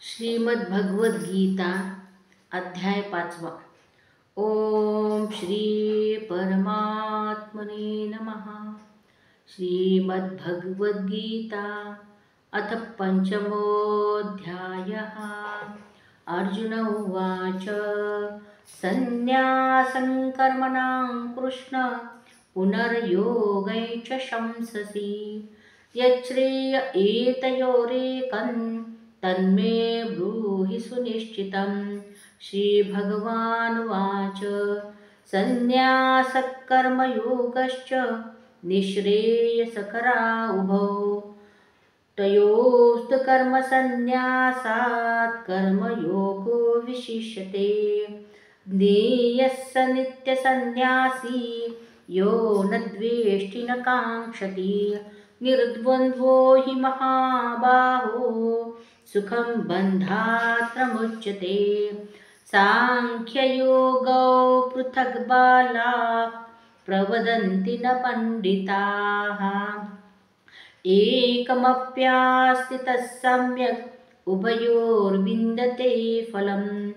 श्रीमद्भगवद्गीता अध्याय 5. ओम श्री परमात्मने नमः. श्रीमद्भगवद्गीता अथ पंचमोऽध्यायः. अर्जुन उवाच संन्यासं कर्मणां कृष्ण पुनर्योगै च शंससि यच्छ्रेय एतयोरेकं तन्मे ब्रूहि सुनिश्चितम्. श्रीभगवानुवाच संन्यासः कर्मयोगश्च निःश्रेयसकरा उभौ तयोस्तु कर्मसन्न्यासात् कर्मयोगो विशिष्यते. ज्ञेयः स नित्यसन्न्यासी यो न द्वेष्टि न काङ्क्षति निर्द्वन्द्वो हि महाबाहो सुखं बन्धात् प्रमुच्यते. सांख्ययोगौ पृथग् बालाः प्रवदन्ति न पण्डिताः एकमप्यास्थितः सम्यक् उभयोर्विन्दते फलं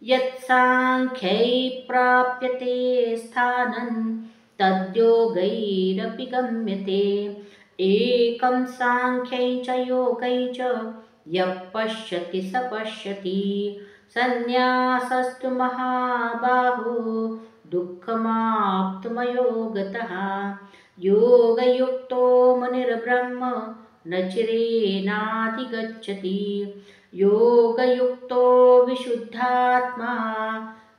यत्साङ्ख्यै प्राप्यते स्थानं तद्योगैरपि गम्यते. एकं साङ्ख्यै च योगै च यः पश्यति स पश्यति संन्यासस्तु महाबाहो दुःखमाप्तुमयो गतः. योगयुक्तो मुनिर्ब्रह्म न चिरेणाधिगच्छति योगयुक्तो विशुद्धात्मा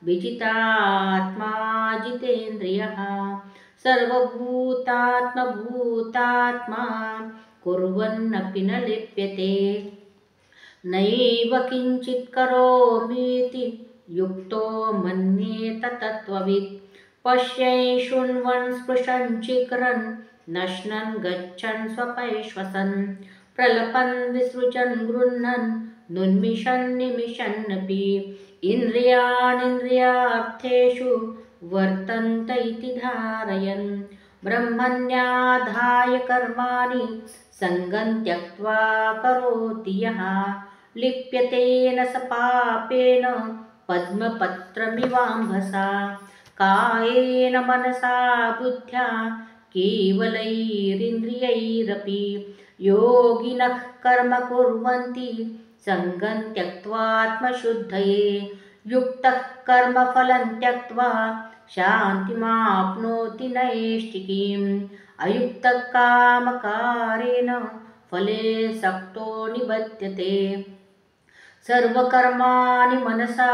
विजितात्मा जितेन्द्रियः सर्वभूतात्मभूतात्मा कुर्वन्नपि न लिप्यते. नैव किञ्चित् करोमीति युक्तो मन्येत तत्त्ववित्. पश्यन् शृण्वन् स्पृशन् जिघ्रन् नश्नन् गच्छन् स्वपैश्वसन् प्रलपन् विसृजन् गृह्णन् नुन्मिषन् निमिषन्नपि इन्द्रियाणीन्द्रियार्थेषु वर्तन्त इति धारयन् ब्रह्मण्याधाय कर्माणि सङ्गं त्यक्त्वा करोति यः लिप्यते न स पापेन पद्मपत्रमिवाम्भसा. कायेन मनसा बुद्ध्या केवलैरिन्द्रियैरपि योगिनः कर्म कुर्वन्ति सङ्गं त्यक्त्वात्मशुद्धये. युक्तः कर्मफलं त्यक्त्वा शान्तिमाप्नोति नैष्ठिकीम्. अयुक्तः कामकारेण फले सक्तो निबध्यते. सर्वकर्माणि मनसा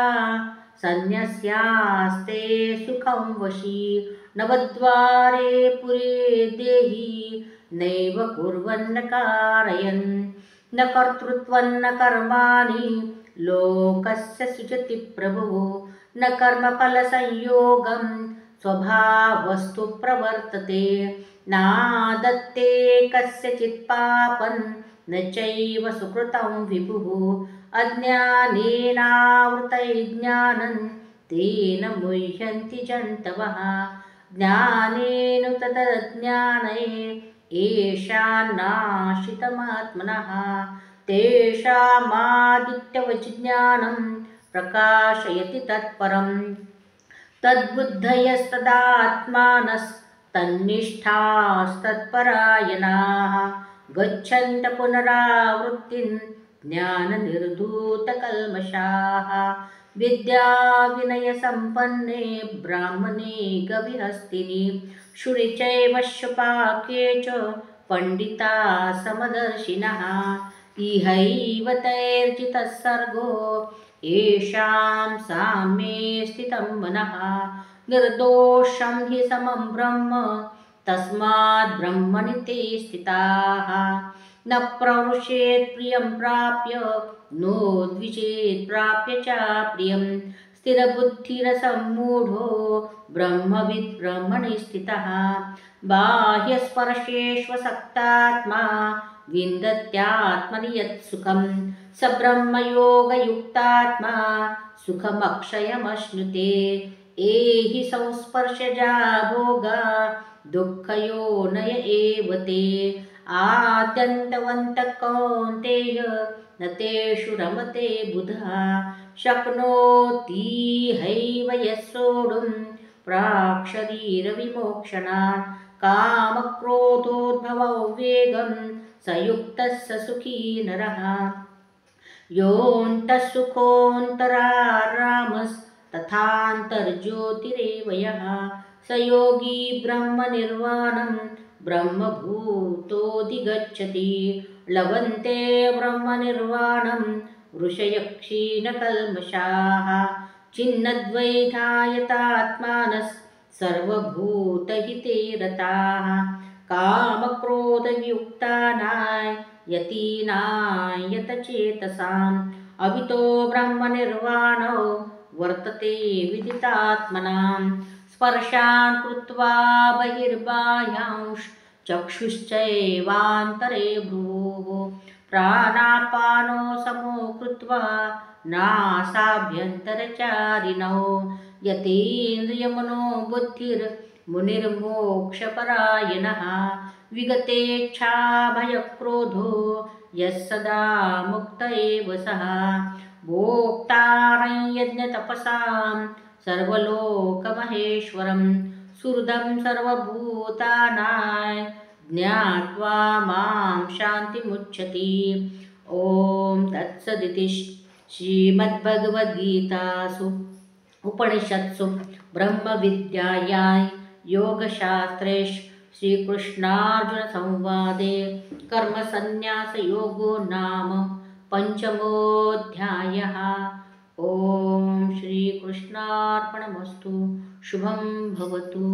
सन्न्यस्यास्ते सुखं वशी. नवद्वारे पुरे देहि नैव कुर्वन्न कारयन् न कर्तृत्वं न कर्माणि लोकस्य सृजति प्रभुः. न कर्मफलसंयोगं स्वभावस्तु प्रवर्तते. नादत्ते कस्यचित् पापं न चैव सुकृतं विभुः. अज्ञानेनावृतैर्ज्ञानं तेन मुह्यन्ति जन्तवः. ज्ञानेन तदज्ञाने येषान्नाशितमात्मनः तेषामादित्यवज्ज्ञानं प्रकाशयति तत्परम्. तद्बुद्धयस्तदात्मानस्तन्निष्ठास्तत्परायणाः गच्छन्तः पुनरावृत्तिं ज्ञाननिर्धूतकल्मषाः. विद्याविनयसम्पन्ने ब्राह्मणे गविहस्तिनि शूरे चैव शुपाके च पण्डिताः समदर्शिनः. इहैव तैर्जितः सर्गो येषां साम्ये स्थितं मनः. निर्दोषं हि समं ब्रह्म तस्माद् ब्रह्मणि ते स्थिताः. न प्रवृषेत् प्रियं प्राप्य नोद्विजेत् प्राप्य च प्रियं. स्थिरबुद्धिरसम्मूढो ब्रह्मविद् ब्रह्मणि स्थितः. बाह्यस्पर्शेष्वसक्तात्मा विन्दत्यात्मनि यत्सुखं स ब्रह्मयोगयुक्तात्मा सुखमक्षयमश्नुते. एहि संस्पर्शजा भोगा दुःखयोनय एव ते. आद्यन्तवन्तः कौन्तेय न तेषु रमते बुधः शक्नोति हैव यः सोढुं प्राक्शरीरविमोक्षणात् कामक्रोधोद्भवौ वेगं स युक्तः स सुखी नरः योऽन्तः सुखोऽन्तरारामस्तथान्तर्ज्योतिरेव यः स योगी ब्रह्मनिर्वाणं ब्रह्मभूतोऽधिगच्छति लभन्ते ब्रह्मनिर्वाणं ऋषयक्षीणकल्मषाः छिन्नद्वैधायतात्मानः सर्वभूतहिते रताः कामक्रोधवियुक्तानां यतीनां यतचेतसाम् अभितो ब्रह्मनिर्वाणो वर्तते विदितात्मनां स्पर्शान् कृत्वा बहिर्बाह्यांश्चक्षुश्चैवान्तरे भ्रुवुः प्राणापानो समो कृत्वा नासाभ्यन्तरचारिणौ यतेन्द्रियमनो बुद्धिर्मुनिर्मोक्षपरायणः विगतेच्छाभयक्रोधो यः सदा मुक्त एव सः भोक्तारं यज्ञतपसां सर्वलोकमहेश्वरं सुहृदं सर्वभूतानां ज्ञात्वा मां शान्तिमुच्यति। ॐ तत्सदिति श्रीमद्भगवद्गीतासु उपनिषत्सु ब्रह्मविद्यायां योगशास्त्रे श्रीकृष्णार्जुनसंवादे कर्मसन्न्यासयोगो नाम पञ्चमोऽध्यायः। ॐ श्रीकृष्णार्पणमस्तु। शुभं भवतु।